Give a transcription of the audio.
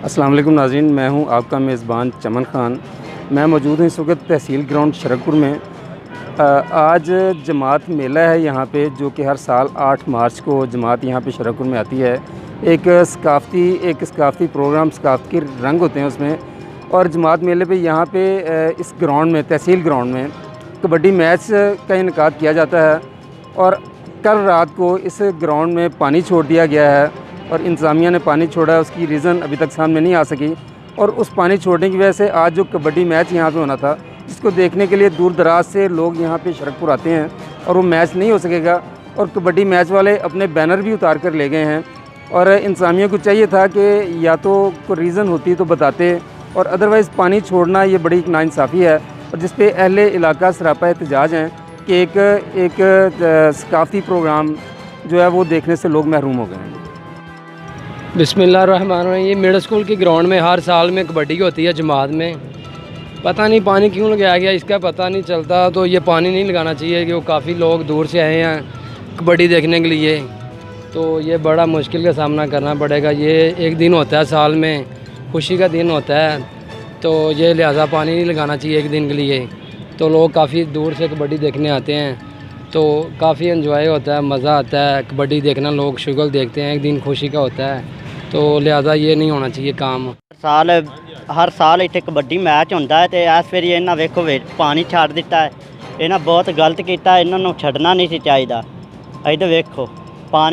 अस्सलाम वालेकुम नाज़रीन, मैं हूं आपका मेज़बान चमन ख़ान। मैं मौजूद हूं इस वक्त तहसील ग्राउंड शरकपुर में। आज जमात मेला है यहाँ पे, जो कि हर साल 8 मार्च को जमात यहाँ पे शरकपुर में आती है। एक सकाफ़ती प्रोग्राम, सकाफ़ती रंग होते हैं उसमें। और जमात मेले पे यहाँ पे इस ग्राउंड में, तहसील ग्राउंड में कबड्डी मैच का इनेकाद किया जाता है। और कल रात को इस ग्राउंड में पानी छोड़ दिया गया है और इंतज़ामिया ने पानी छोड़ा है, उसकी रीज़न अभी तक सामने नहीं आ सकी। और उस पानी छोड़ने की वजह से आज जो कबड्डी मैच यहाँ पे होना था, जिसको देखने के लिए दूर दराज से लोग यहाँ पे शरकपुर आते हैं, और वो मैच नहीं हो सकेगा। और कबड्डी मैच वाले अपने बैनर भी उतार कर ले गए हैं। और इंतज़ामिया को चाहिए था कि या तो कोई रीज़न होती तो बताते, और अदरवाइज़ पानी छोड़ना ये बड़ी नाइंसाफ़ी है। और जिस पे अहले इलाका सरापा एहतजाज हैं कि एक सकाफ़ती प्रोग्राम जो है वो देखने से लोग महरूम हो गए हैं। बिस्मिल्लाहिर्रहमानिर्रहीम। ये मिडिल स्कूल की ग्राउंड में हर साल में कबड्डी होती है जमात में। पता नहीं पानी क्यों लगाया गया, इसका पता नहीं चलता। तो ये पानी नहीं लगाना चाहिए कि वो काफ़ी लोग दूर से आए हैं कबड्डी देखने के लिए, तो ये बड़ा मुश्किल का सामना करना पड़ेगा। ये एक दिन होता है साल में, खुशी का दिन होता है, तो ये लिहाजा पानी नहीं लगाना चाहिए एक दिन के लिए। तो लोग काफ़ी दूर से कबड्डी देखने आते हैं, तो काफ़ी एंजॉय होता है, मज़ा आता है कबड्डी देखना। लोग शुगल देखते हैं, एक दिन खुशी का होता है, तो लिहाजा ये नहीं होना चाहिए काम। हर साल इत्थे कबड्डी मैच होंदा है, ते इस वारी इन्हां वेखो पानी छड्ड दित्ता है। इन्हां बहुत गलत कीता, इन्हां नूं छड्डना नहीं सी चाहिदा। इधर वेखो पानी